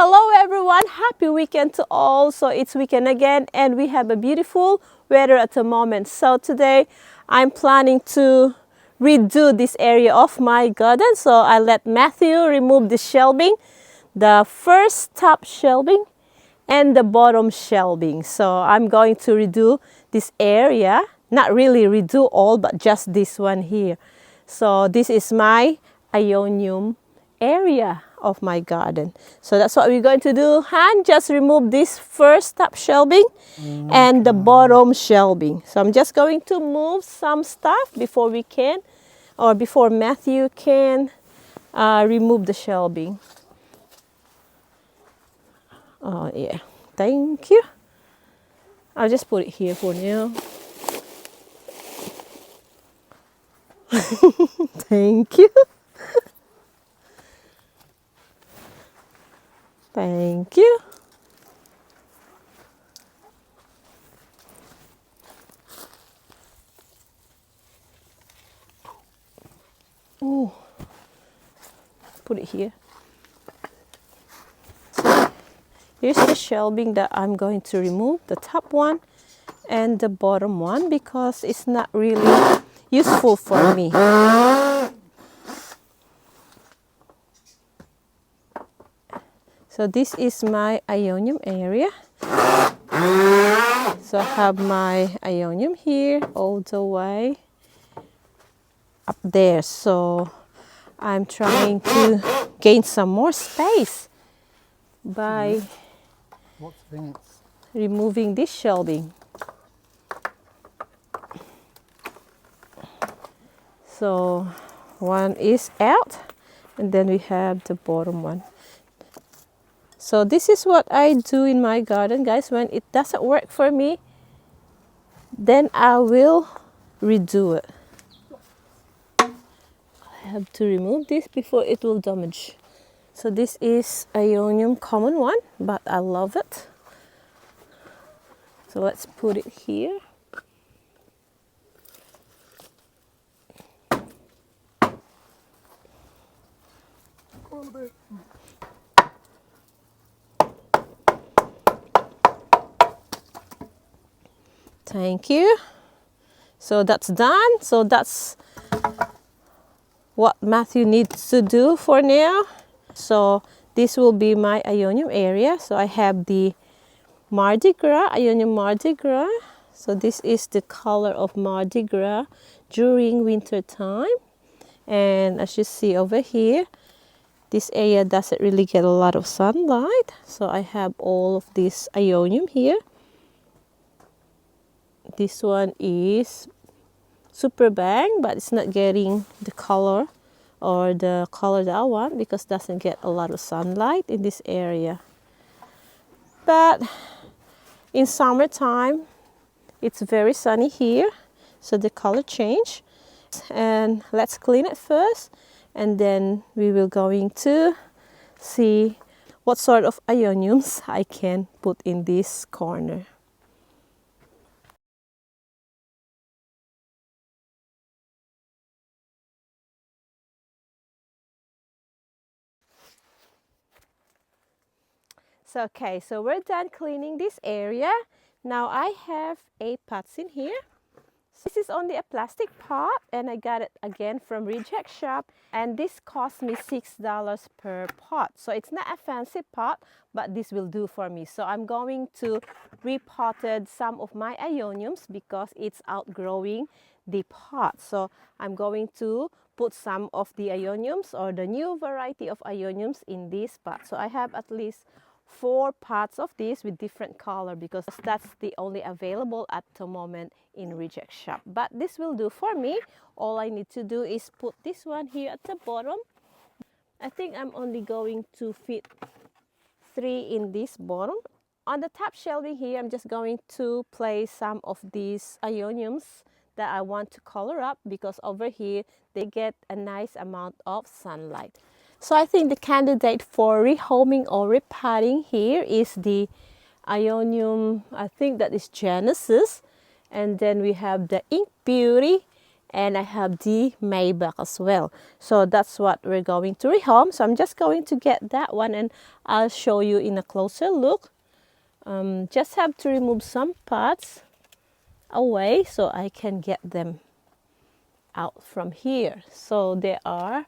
Hello everyone, happy weekend to all. So it's weekend again and we have a beautiful weather at the moment. So today I'm planning to redo this area of my garden. So I let Matthew remove the shelving, the first top shelving and the bottom shelving. So I'm going to redo this area, not really redo all, but just this one here. So this is my Aeonium area of my garden. So that's what we're going to do. Han, just remove this first top shelving and the bottom shelving. So I'm just going to move some stuff before we can, or before Matthew can remove the shelving. Oh yeah, thank you. I'll just put it here for now. Thank you. Thank you. Oh, put it here. So here's the shelving that I'm going to remove, the top one and the bottom one, because it's not really useful for me. So this is my Aeonium area. So I have my Aeonium here all the way up there. So I'm trying to gain some more space by removing this shelving. So one is out and then we have the bottom one. So this is what I do in my garden, guys. When it doesn't work for me, then I will redo it. I have to remove this before it will damage. So this is Aeonium common one, but I love it. So let's put it here. Thank you. So that's done. So that's what Matthew needs to do for now. So this will be my Aeonium area. So I have the Mardi Gras, Aeonium Mardi Gras. So this is the color of Mardi Gras during winter time. And as you see over here, this area doesn't really get a lot of sunlight. So I have all of this Aeonium here. This one is super bang, but it's not getting the color or the color that I want because it doesn't get a lot of sunlight in this area. But in summertime, it's very sunny here, so the color change. And let's clean it first, and then we will going to see what sort of Aeoniums I can put in this corner. So, okay, so we're done cleaning this area. Now I have 8 pots in here. This is only a plastic pot and I got it again from Reject Shop, and this cost me $6 per pot. So it's not a fancy pot, but this will do for me. So I'm going to repotted some of my Aeoniums because it's outgrowing the pot. So I'm going to put some of the Aeoniums or the new variety of Aeoniums in this pot. So I have at least 4 pots of this with different color because that's the only available at the moment in Reject Shop. But this will do for me. All I need to do is put this one here at the bottom. I think I'm only going to fit 3 in this bottom. On the top shelving here, I'm just going to place some of these Aeoniums that I want to color up because over here they get a nice amount of sunlight. So I think the candidate for rehoming or repotting here is the Aeonium, I think that is Genesis. And then we have the Ink Beauty and I have the mealybug as well. So that's what we're going to rehome. So I'm just going to get that one and I'll show you in a closer look. Just have to remove some parts away so I can get them out from here. So they are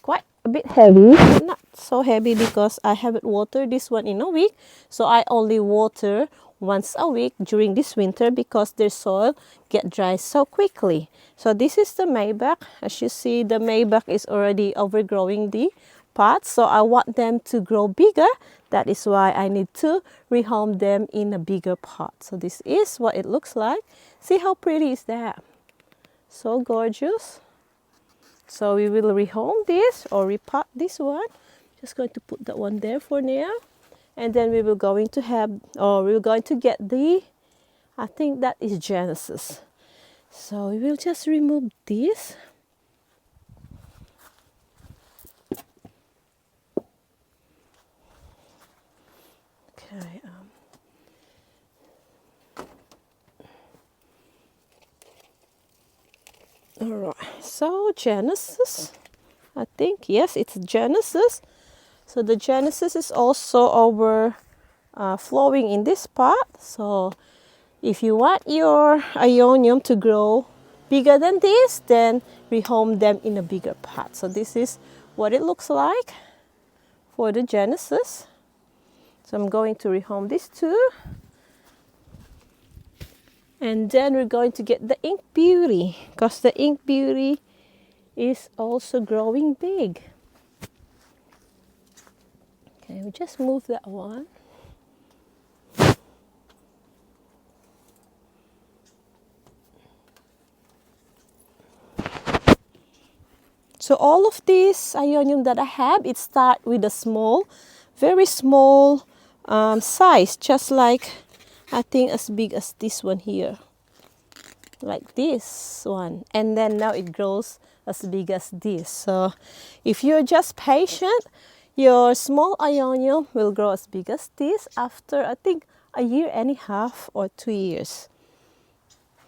quite a bit heavy, but not so heavy because I haven't watered this one in a week. So I only water once a week during this winter because their soil get dry so quickly. So this is the mealybug. As you see, the mealybug is already overgrowing the pots, so I want them to grow bigger. That is why I need to rehome them in a bigger pot. So this is what it looks like. See how pretty is that? So gorgeous. So we will rehome this or repot this one. Just going to put that one there for now. And then we will going to have, or we're going to get the, I think that is Genesis. So we will just remove this. Okay. All right. So Genesis, I think, yes, it's Genesis. So the Genesis is also overflowing in this pot. So if you want your Aeonium to grow bigger than this, then rehome them in a bigger pot. So this is what it looks like for the Genesis. So I'm going to rehome this too. And then we're going to get the Ink Beauty, because the Ink Beauty is also growing big. Okay, we just move that one. So all of these Aeonium that I have, it start with a small, very small size, just like I think as big as this one here, like this one, and then now it grows as big as this. So if you're just patient, your small Aeonium will grow as big as this after I think a year and a half or 2 years.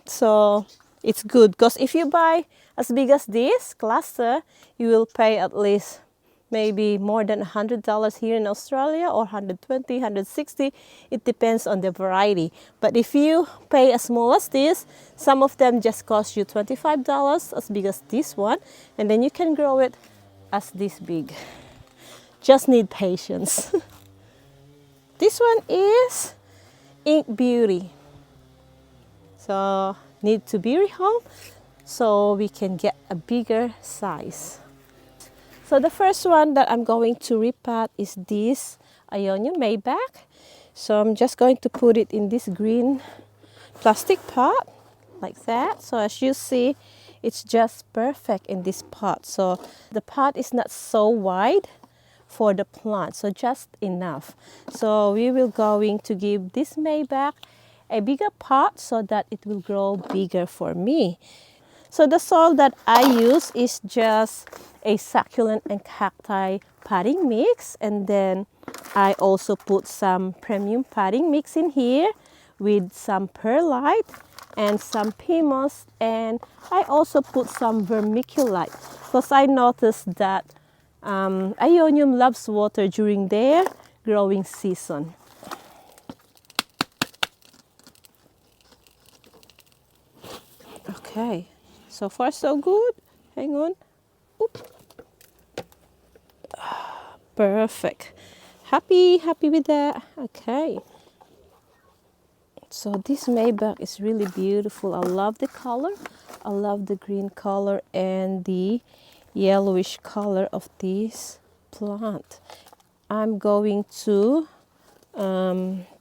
So it's good, because if you buy as big as this cluster, you will pay at least maybe more than $100 here in Australia, or 120, 160. It depends on the variety. But if you pay as small as this, some of them just cost you $25 as big as this one, and then you can grow it as this big. Just need patience. This one is Ink Beauty. So need to be rehomed so we can get a bigger size. So the first one that I'm going to repot is this Aeonium mealybugs. So I'm just going to put it in this green plastic pot like that. So as you see, it's just perfect in this pot. So the pot is not so wide for the plant, so just enough. So we will going to give this mealybugs a bigger pot so that it will grow bigger for me. So the soil that I use is just a succulent and cacti potting mix, and then I also put some premium potting mix in here with some perlite and some humus, and I also put some vermiculite because I noticed that Aeonium loves water during their growing season. Okay, so far so good. Hang on. Oop. Perfect. Happy with that. Okay. So this mealybug is really beautiful. I love the color. I love the green color and the yellowish color of this plant. I'm going to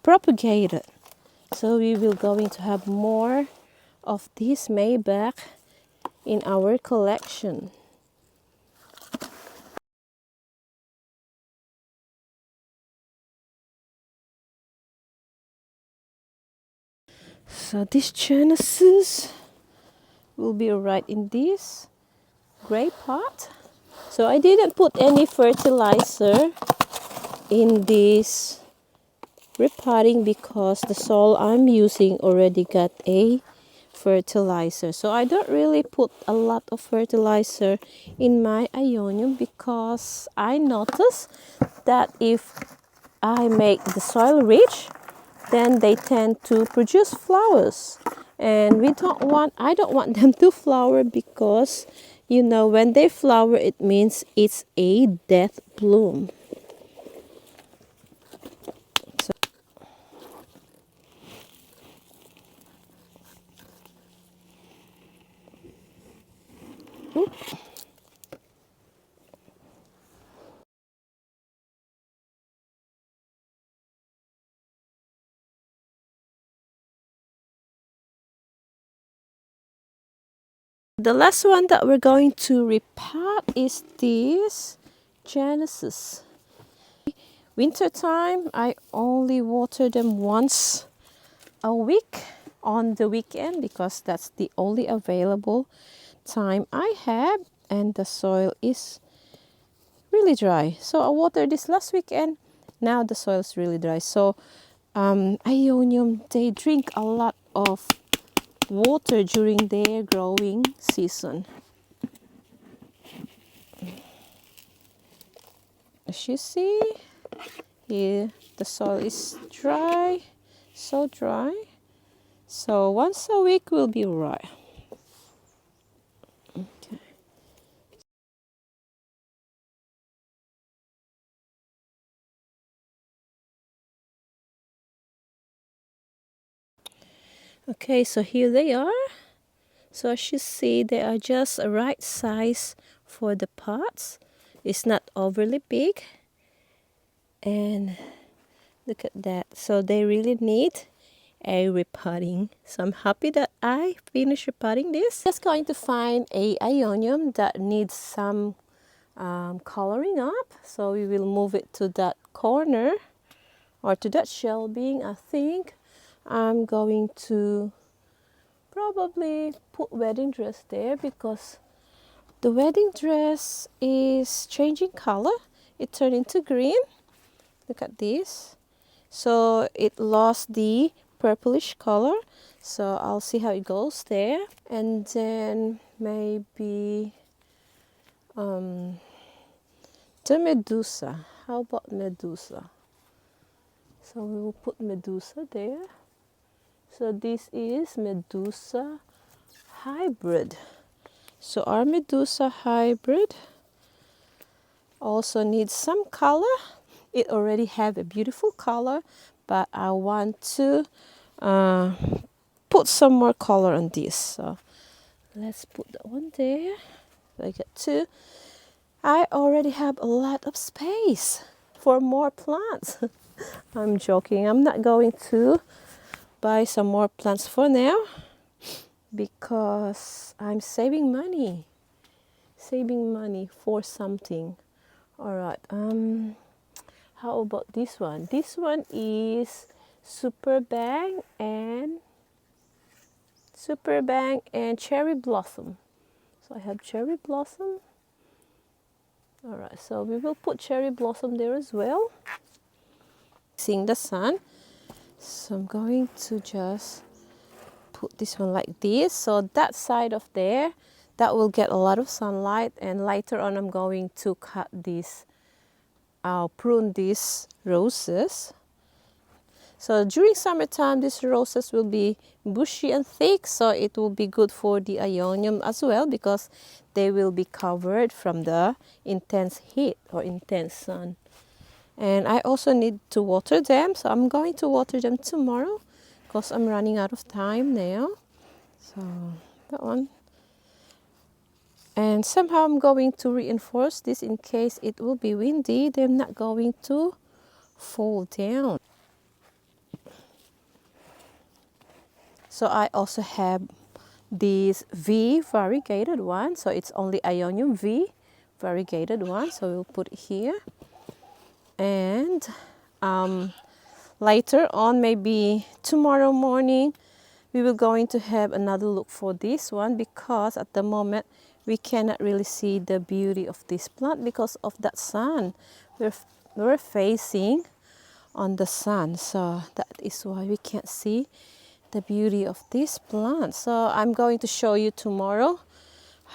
propagate it. So we will going to have more of this mealybug in our collection. So this Genesis will be right in this gray pot. So I didn't put any fertilizer in this repotting because the soil I'm using already got a fertilizer. So I don't really put a lot of fertilizer in my Aeonium because I notice that if I make the soil rich, then they tend to produce flowers. And I don't want them to flower because, you know, when they flower, it means it's a death bloom. The last one that we're going to repot is this Genesis. Winter time, I only water them once a week on the weekend because that's the only available time I have, and the soil is really dry. So I watered this last weekend. Now the soil is really dry. So Aeonium, they drink a lot of water during their growing season. As you see, here the soil is dry, so dry. So once a week will be right. Okay. Okay, so here they are. So as you see, they are just a right size for the pots. It's not overly big. And look at that. So they really need a repotting. So I'm happy that I finished repotting this. Just going to find a Aeonium that needs some coloring up. So we will move it to that corner or to that shelving. I think I'm going to probably put wedding dress there because the wedding dress is changing color. It turned into green. Look at this. So it lost the purplish color. So I'll see how it goes there. And then maybe the Medusa. How about Medusa? So we will put Medusa there. So this is Medusa hybrid. So our Medusa hybrid also needs some color. It already have a beautiful color, but I want to put some more color on this. So let's put that one there. I got two. I already have a lot of space for more plants. I'm joking. I'm not going to buy some more plants for now because I'm saving money. Saving money for something. All right. How about this one? This one is Super Bang and Cherry Blossom. So I have Cherry Blossom. All right, so we will put Cherry Blossom there as well. Seeing the sun. So I'm going to just put this one like this. So that side of there, that will get a lot of sunlight. And later on, I'm going to cut this. I'll prune these roses. So during summertime, these roses will be bushy and thick, so it will be good for the Aeonium as well because they will be covered from the intense heat or intense sun. And I also need to water them, so I'm going to water them tomorrow because I'm running out of time now. So that one. And somehow I'm going to reinforce this in case it will be windy. They're not going to fall down. So I also have this V variegated one. So it's only Aeonium V variegated one. So we'll put it here. And later on, maybe tomorrow morning, we will going to have another look for this one because at the moment we cannot really see the beauty of this plant because of that sun. We're facing on the sun, so that is why we can't see the beauty of this plant. So I'm going to show you tomorrow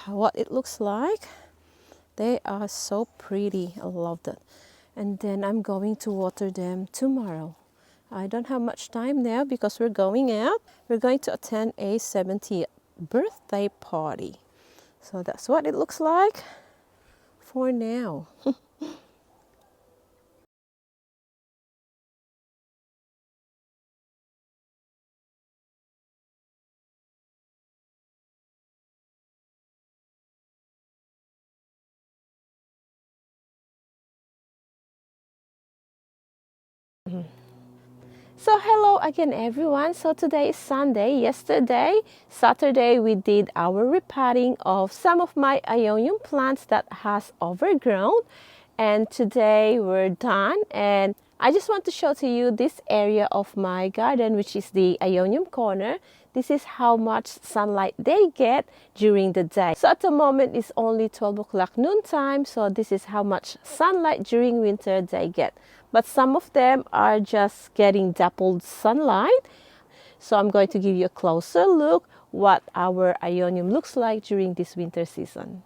what it looks like. They are so pretty. I love that. And then I'm going to water them tomorrow. I don't have much time now because we're going out. We're going to attend a 70th birthday party. So that's what it looks like for now. So hello again everyone. So today is Sunday. Yesterday, Saturday, we did our repotting of some of my Aeonium plants that has overgrown. And today we're done. And I just want to show to you this area of my garden, which is the Aeonium corner. This is how much sunlight they get during the day. So at the moment it's only 12 o'clock noontime. So this is how much sunlight during winter they get. But some of them are just getting dappled sunlight. So I'm going to give you a closer look what our Aeonium looks like during this winter season.